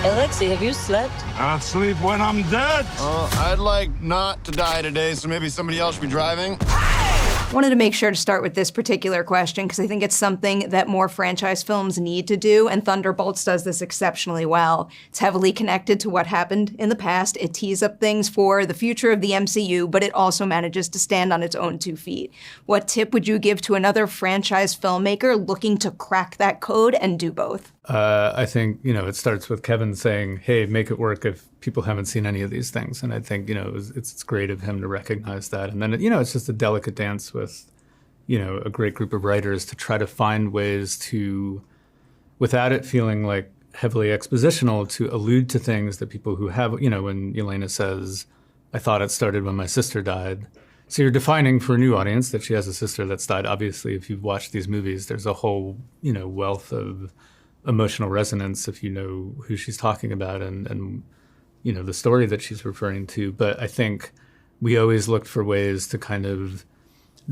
Alexei, have you slept? I'll sleep when I'm dead. I'd like not to die today, so maybe somebody else should be driving. Wanted to make sure to start with this particular question because I think it's something that more franchise films need to do, and Thunderbolts does this exceptionally well. It's heavily connected to what happened in the past. It tees up things for the future of the MCU, but it also manages to stand on its own 2 feet. What tip would you give to another franchise filmmaker looking to crack that code and do both? I think, it starts with Kevin saying, hey, make it work if people haven't seen any of these things. And I think, it's great of him to recognize that. And then, it's just a delicate dance with, a great group of writers to try to find ways to, without it feeling like heavily expositional, to allude to things that people who have, when Yelena says, I thought it started when my sister died. So you're defining for a new audience that she has a sister that's died. Obviously, if you've watched these movies, there's a whole, wealth of emotional resonance if you know who she's talking about and the story that she's referring to. But I think we always looked for ways to kind of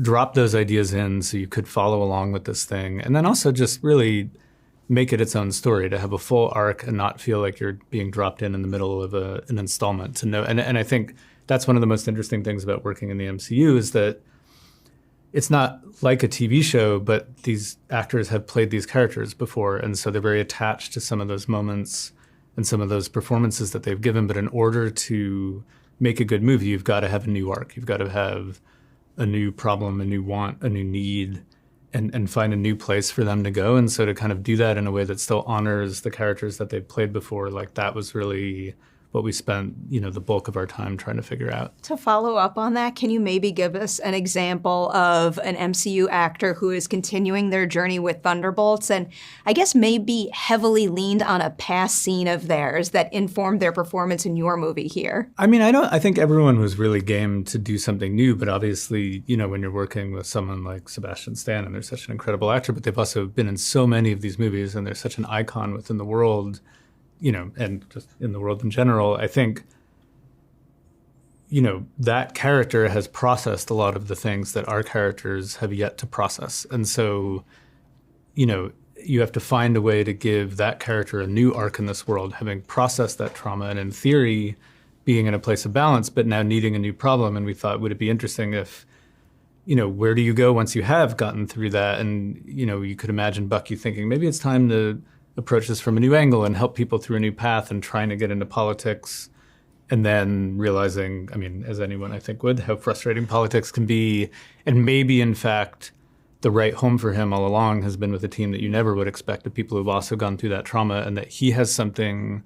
drop those ideas in so you could follow along with this thing. And then also just really make it its own story, to have a full arc and not feel like you're being dropped in the middle of an installment. To know, and I think that's one of the most interesting things about working in the MCU is that it's not like a TV show, but these actors have played these characters before, and so they're very attached to some of those moments and some of those performances that they've given. But in order to make a good movie, you've got to have a new arc. You've got to have a new problem, a new want, a new need, and find a new place for them to go. And so to kind of do that in a way that still honors the characters that they've played before, like that was really what we spent, the bulk of our time trying to figure out. To follow up on that, can you maybe give us an example of an MCU actor who is continuing their journey with Thunderbolts and I guess maybe heavily leaned on a past scene of theirs that informed their performance in your movie here? I mean, I think everyone was really game to do something new, but obviously, when you're working with someone like Sebastian Stan, and they're such an incredible actor, but they've also been in so many of these movies and they're such an icon within the world, and just in the world in general, I think, that character has processed a lot of the things that our characters have yet to process. And so, you have to find a way to give that character a new arc in this world, having processed that trauma and in theory being in a place of balance, but now needing a new problem. And we thought, would it be interesting if, where do you go once you have gotten through that? And, you could imagine Bucky thinking, maybe it's time to approach this from a new angle and help people through a new path and trying to get into politics, and then realizing, I mean, as anyone I think would, how frustrating politics can be. And maybe, in fact, the right home for him all along has been with a team that you never would expect, of people who've also gone through that trauma, and that he has something,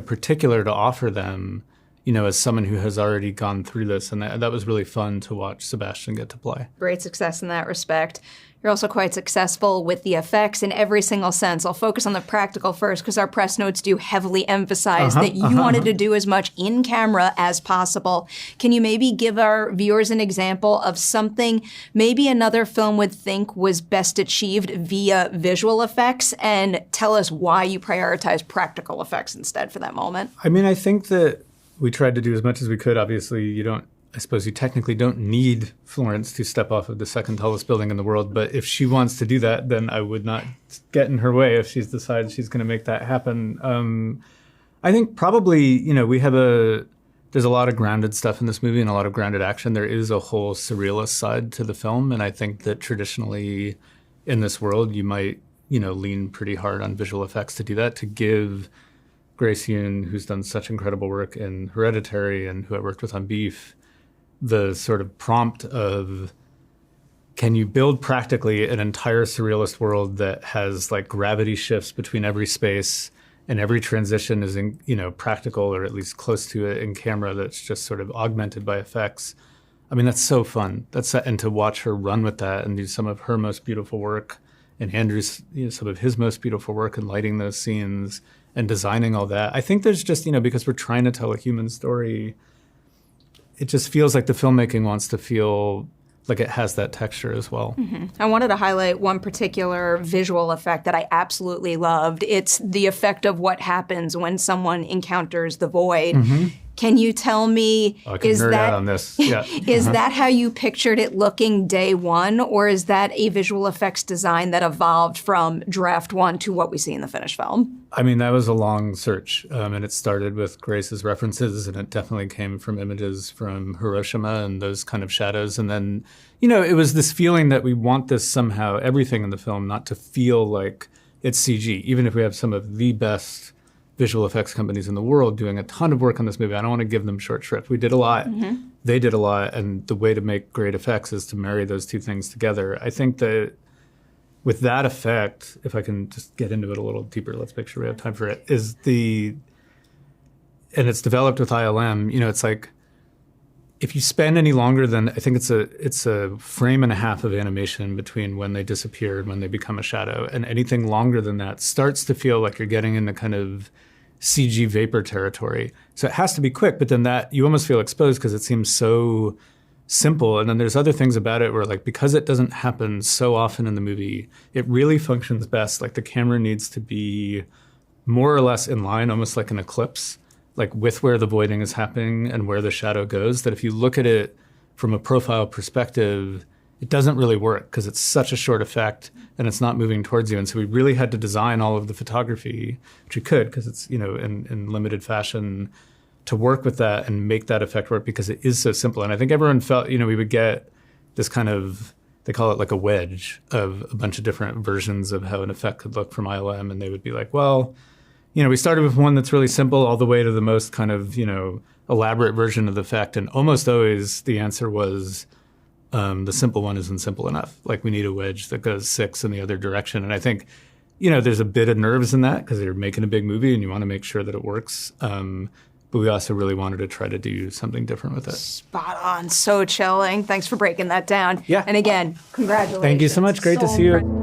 particular to offer them, as someone who has already gone through this. And that was really fun to watch Sebastian get to play. Great success in that respect. You're also quite successful with the effects in every single sense. I'll focus on the practical first because our press notes do heavily emphasize that you wanted to do as much in camera as possible. Can you maybe give our viewers an example of something maybe another film would think was best achieved via visual effects, and tell us why you prioritize practical effects instead for that moment? I mean, I think that we tried to do as much as we could. Obviously, I suppose you technically don't need Florence to step off of the second tallest building in the world, but if she wants to do that, then I would not get in her way if she's decided she's going to make that happen. I think probably, there's a lot of grounded stuff in this movie and a lot of grounded action. There is a whole surrealist side to the film, and I think that traditionally in this world, you might, lean pretty hard on visual effects to do that, to give Grace Yoon, who's done such incredible work in Hereditary and who I worked with on Beef, the sort of prompt of, can you build practically an entire surrealist world that has like gravity shifts between every space and every transition is practical, or at least close to it in camera, that's just sort of augmented by effects. I mean, that's so fun. And to watch her run with that and do some of her most beautiful work, and Andrew's some of his most beautiful work in lighting those scenes and designing all that. I think there's just, because we're trying to tell a human story, it just feels like the filmmaking wants to feel like it has that texture as well. Mm-hmm. I wanted to highlight one particular visual effect that I absolutely loved. It's the effect of what happens when someone encounters the void. Mm-hmm. Can you tell me, I can nerd out on this. Yeah. Is that how you pictured it looking day one, or is that a visual effects design that evolved from draft one to what we see in the finished film? I mean, that was a long search, and it started with Grace's references, and it definitely came from images from Hiroshima and those kind of shadows. And then, it was this feeling that we want this somehow, everything in the film, not to feel like it's CG, even if we have some of the best visual effects companies in the world doing a ton of work on this movie. I don't want to give them short shrift. We did a lot. Mm-hmm. They did a lot. And the way to make great effects is to marry those two things together. I think that with that effect, if I can just get into it a little deeper, let's make sure we have time for it, and it's developed with ILM, it's like, if you spend any longer than, I think it's a frame and a half of animation between when they disappear and when they become a shadow, and anything longer than that starts to feel like you're getting into kind of CG vapor territory. So it has to be quick, but then that you almost feel exposed because it seems so simple. And then there's other things about it where, like, because it doesn't happen so often in the movie, it really functions best. Like, the camera needs to be more or less in line, almost like an eclipse, like with where the voiding is happening and where the shadow goes, that if you look at it from a profile perspective, it doesn't really work because it's such a short effect and it's not moving towards you. And so we really had to design all of the photography, which we could because it's, in limited fashion, to work with that and make that effect work because it is so simple. And I think everyone felt, we would get this kind of, they call it like a wedge of a bunch of different versions of how an effect could look from ILM. And they would be like, well, we started with one that's really simple all the way to the most kind of, elaborate version of the effect. And almost always the answer was the simple one isn't simple enough. Like, we need a wedge that goes 6 in the other direction. And I think, there's a bit of nerves in that because you're making a big movie and you want to make sure that it works. But we also really wanted to try to do something different with it. Spot on. So chilling. Thanks for breaking that down. Yeah. And again, congratulations. Thank you so much. Great to see you.